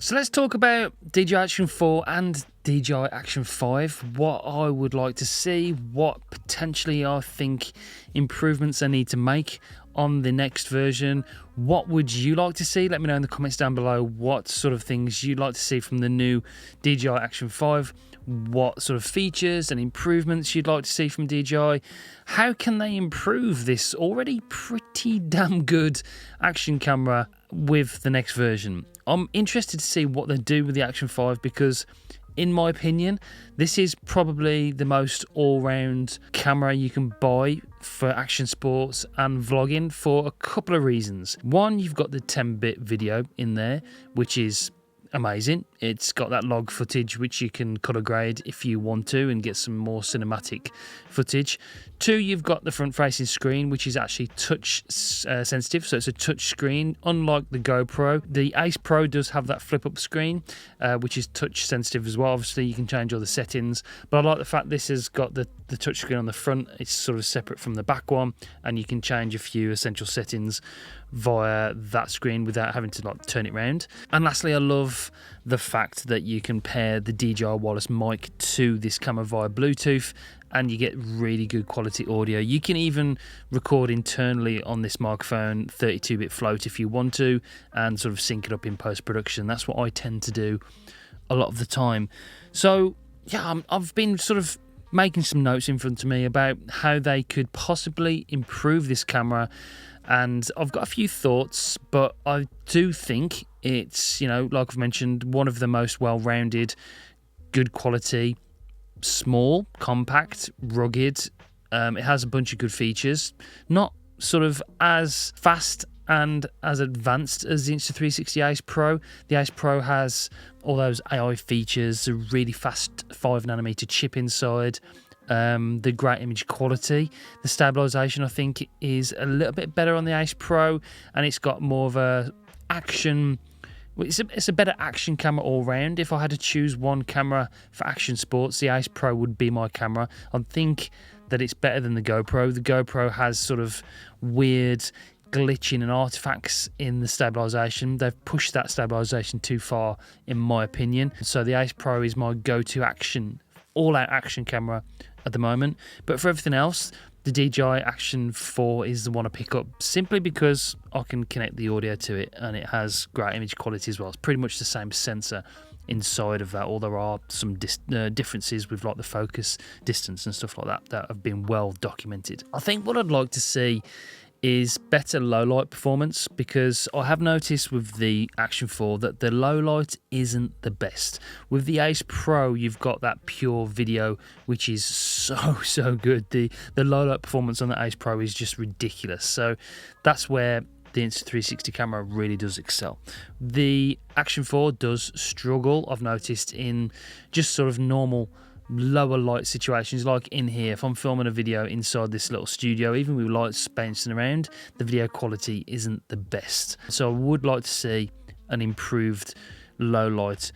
So let's talk about DJI Action 4 and DJI Action 5, what I would like to see, what potentially I think improvements I need to make on the next version. What would you like to see? Let me know in the comments down below what sort of things you'd like to see from the new DJI Action 5, what sort of features and improvements you'd like to see from DJI. How can they improve this already pretty damn good action camera with the next version? I'm interested to see what they do with the Action 5 because, in my opinion, this is probably the most all-round camera you can buy for action sports and vlogging for a couple of reasons. One, you've got the 10-bit video in there, which is amazing. It's got that log footage which you can color grade if you want to and get some more cinematic footage. Two, you've got the front facing screen which is actually touch sensitive, so it's a touch screen unlike the GoPro. The Ace Pro does have that flip up screen which is touch sensitive as well. Obviously you can change all the settings, but I like the fact this has got the touch screen on the front. It's sort of separate from the back one and you can change a few essential settings via that screen without having to turn it round. And lastly, I love the fact that you can pair the DJI wireless mic to this camera via Bluetooth and you get really good quality audio. You can even record internally on this microphone 32-bit float if you want to and sort of sync it up in post-production. That's what I tend to do a lot of the time. So yeah, I've been sort of making some notes in front of me about how they could possibly improve this camera, and I've got a few thoughts, but I do think it's, like I've mentioned, one of the most well-rounded, good quality, small, compact, rugged. It has a bunch of good features, not sort of as fast and as advanced as the Insta360 Ace Pro. The Ace Pro has all those AI features, a really fast 5nm chip inside, the great image quality. The stabilization, I think, is a little bit better on the Ace Pro, and it's got more of a action. It's a better action camera all round. If I had to choose one camera for action sports, the Ace Pro would be my camera. I think that it's better than the GoPro. The GoPro has sort of weird glitching and artifacts in the stabilization. They've pushed that stabilization too far, in my opinion. So the Ace Pro is my go-to action, all-out action camera at the moment. But for everything else, the DJI Action 4 is the one I pick up simply because I can connect the audio to it and it has great image quality as well. It's pretty much the same sensor inside of that, although there are some differences with like the focus distance and stuff like that have been well documented. I think what I'd like to see is better low light performance, because I have noticed with the Action 4 that the low light isn't the best. With the Ace Pro, you've got that pure video, which is so good. The low light performance on the Ace Pro is just ridiculous. So that's where the Insta360 camera really does excel. The Action 4 does struggle, I've noticed, in just sort of normal lower light situations, like in here. If I'm filming a video inside this little studio, even with lights bouncing around, the video quality isn't the best. So I would like to see an improved low light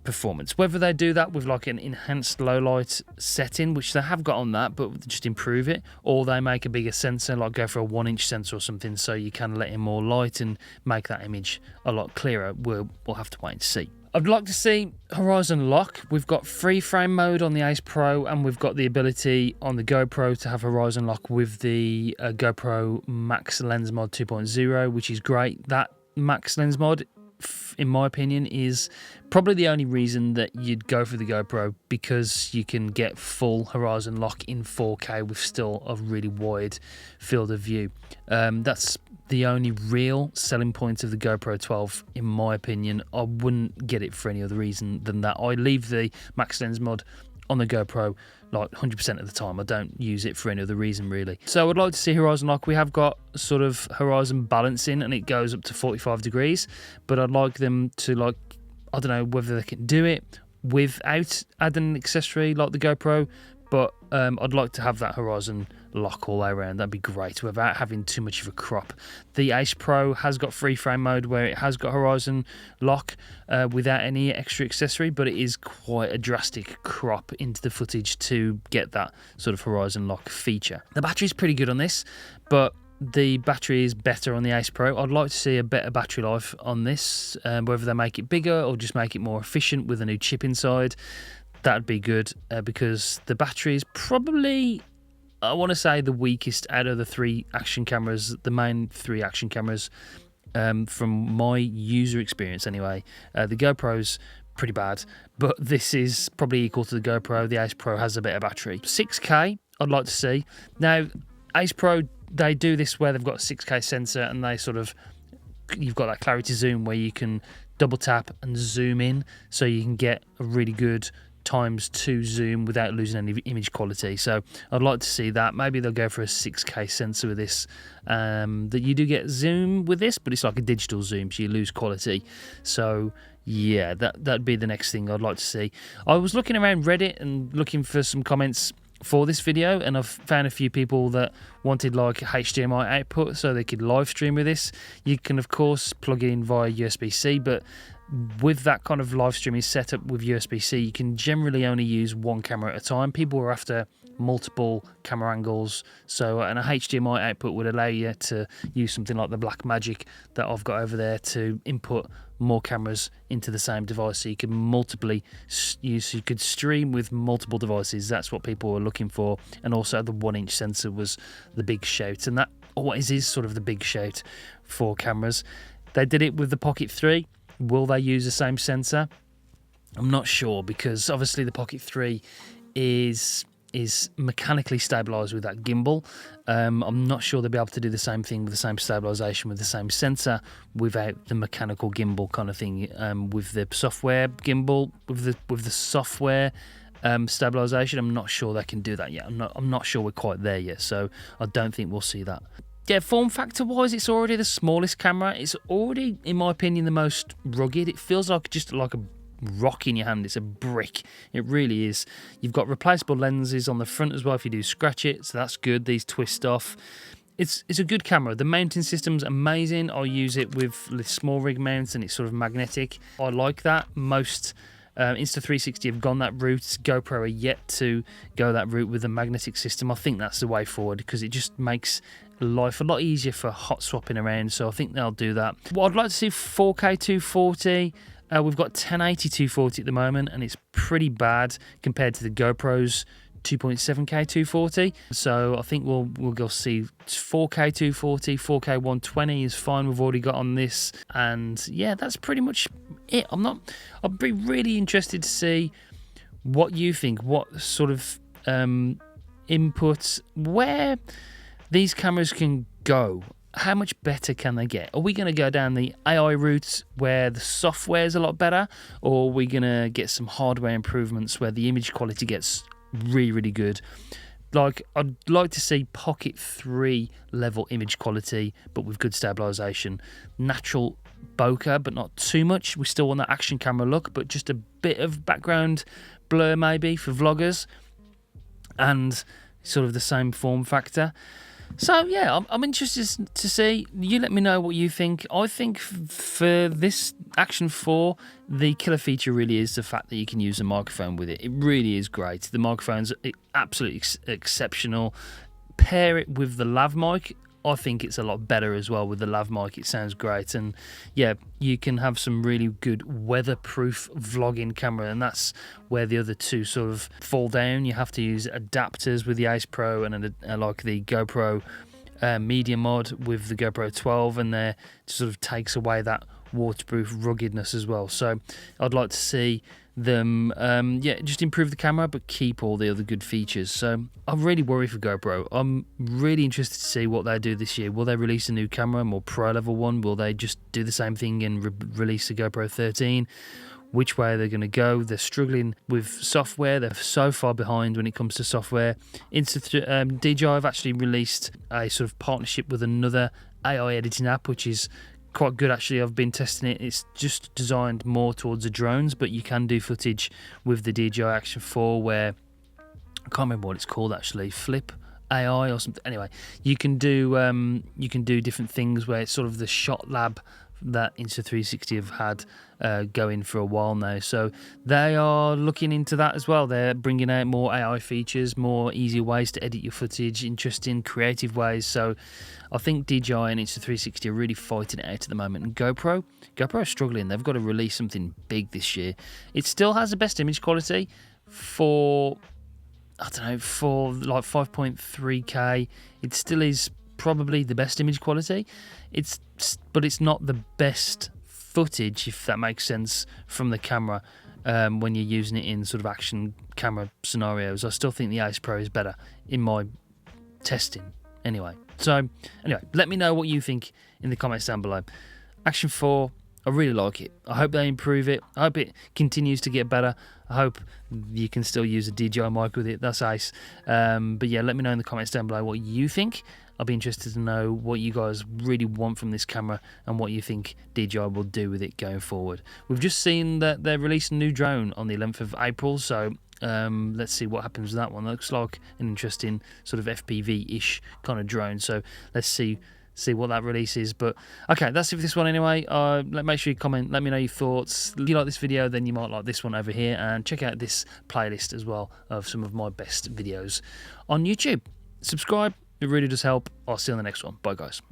performance. Whether they do that with like an enhanced low light setting, which they have got on that, but just improve it, or they make a bigger sensor, like go for a 1-inch sensor or something, so you can let in more light and make that image a lot clearer. We'll have to wait and see. I'd like to see horizon lock. We've got free frame mode on the Ace Pro, and we've got the ability on the GoPro to have horizon lock with the GoPro Max Lens Mod 2.0, which is great. That Max Lens Mod, in my opinion, is probably the only reason that you'd go for the GoPro, because you can get full horizon lock in 4K with still a really wide field of view. That's the only real selling point of the GoPro 12, in my opinion. I wouldn't get it for any other reason than that. I leave the Max Lens Mod on the GoPro like 100% of the time. I don't use it for any other reason, really. So I'd like to see horizon lock. We have got sort of horizon balancing, and it goes up to 45 degrees, but I'd like them to, like, I don't know whether they can do it without adding an accessory like the GoPro, but I'd like to have that horizon lock all the way around. That'd be great without having too much of a crop. The Ace Pro has got free frame mode where it has got horizon lock without any extra accessory, but it is quite a drastic crop into the footage to get that sort of horizon lock feature. The battery's pretty good on this, but the battery is better on the Ace Pro. I'd like to see a better battery life on this, whether they make it bigger or just make it more efficient with a new chip inside. That'd be good, because the battery is probably, I want to say, the weakest out of the three action cameras, the main three action cameras, from my user experience anyway. The GoPro's pretty bad, but this is probably equal to the GoPro. The Ace Pro has a better battery. 6K, I'd like to see. Now, Ace Pro, they do this where they've got a 6K sensor, and they sort of, you've got that clarity zoom where you can double tap and zoom in, so you can get a really good ×2 zoom without losing any image quality. So I'd like to see that. Maybe they'll go for a 6K sensor with this, that you do get zoom with this, but it's like a digital zoom, so you lose quality. So yeah, that'd be the next thing I'd like to see. I was looking around Reddit and looking for some comments for this video, and I've found a few people that wanted like HDMI output so they could live stream with this. You can of course plug it in via USB-C, but with that kind of live streaming setup with USB-C, you can generally only use one camera at a time. People are after multiple camera angles, so an HDMI output would allow you to use something like the Blackmagic that I've got over there to input more cameras into the same device, so you could you could stream with multiple devices. That's what people were looking for. And also the 1-inch sensor was the big shout, and that always is sort of the big shout for cameras. They did it with the Pocket 3. Will they use the same sensor? I'm not sure, because obviously the Pocket 3 is mechanically stabilized with that gimbal. I'm not sure they'll be able to do the same thing with the same stabilization with the same sensor without the mechanical gimbal kind of thing. With the software gimbal, with the software stabilization, I'm not sure they can do that yet. I'm not sure we're quite there yet, so I don't think we'll see that. Yeah, form factor wise, it's already the smallest camera. It's already, in my opinion, the most rugged. It feels like just like a rock in your hand. It's a brick. It really is. You've got replaceable lenses on the front as well if you do scratch it, so that's good. These twist off. It's a good camera. The mounting system's amazing. I use it with the small rig mounts, and it's sort of magnetic. I like that. Most Insta360 have gone that route. GoPro are yet to go that route with the magnetic system. I think that's the way forward, because it just makes life a lot easier for hot swapping around, so I think they'll do that. Well, I'd like to see 4K 240. We've got 1080 240 at the moment, and it's pretty bad compared to the GoPro's 2.7K 240. So I think we'll go see 4K 240, 4K 120 is fine. We've already got on this, and yeah, that's pretty much it. I'd be really interested to see what you think, what sort of inputs, where these cameras can go. How much better can they get? Are we going to go down the AI route where the software is a lot better, or are we going to get some hardware improvements where the image quality gets really, really good? Like, I'd like to see Pocket 3 level image quality, but with good stabilization. Natural bokeh, but not too much. We still want that action camera look, but just a bit of background blur maybe for vloggers, and sort of the same form factor. So yeah, I'm interested to see. You let me know what you think. I think for this Action 4, the killer feature really is the fact that you can use a microphone with it. It really is great. The microphone's absolutely exceptional. Pair it with the lav mic. I think it's a lot better as well with the lav mic. It sounds great, and yeah, you can have some really good weatherproof vlogging camera, and that's where the other two sort of fall down. You have to use adapters with the Ace Pro and like the GoPro Media Mod with the GoPro 12, and there sort of takes away that waterproof ruggedness as well. So I'd like to see them just improve the camera but keep all the other good features. So I'm really worried for GoPro. I'm really interested to see what they do this year. Will they release a new camera, more pro level one? Will they just do the same thing and release a GoPro 13? Which way are they going to go? They're struggling with software. They're so far behind when it comes to software. DJI have actually released a sort of partnership with another AI editing app, which is quite good actually. I've been testing it. It's just designed more towards the drones, but you can do footage with the DJI Action 4 where, I can't remember what it's called actually, Flip AI or something. Anyway, you can do different things where it's sort of the shot lab that Insta360 have had going for a while now. So they are looking into that as well. They're bringing out more AI features, more easy ways to edit your footage, interesting, creative ways. So I think DJI and Insta360 are really fighting it out at the moment. And GoPro is struggling. They've got to release something big this year. It still has the best image quality for, I don't know, for like 5.3K. It still is probably the best image quality. But it's not the best footage, if that makes sense, from the camera when you're using it in sort of action camera scenarios. I still think the Ace Pro is better in my testing anyway. So anyway, let me know what you think in the comments down below. Action 4, I really like it. I hope they improve it. I hope it continues to get better. I hope you can still use a DJI mic with it. That's ace. But yeah, let me know in the comments down below what you think. I'll be interested to know what you guys really want from this camera and what you think DJI will do with it going forward. We've just seen that they're releasing a new drone on the 11th of April, so let's see what happens with that one. That looks like an interesting sort of FPV-ish kind of drone, so let's see what that release is. But okay, that's it for this one anyway. Make sure you comment, let me know your thoughts. If you like this video, then you might like this one over here, and check out this playlist as well of some of my best videos on YouTube. Subscribe, it really does help. I'll see you on the next one. Bye guys.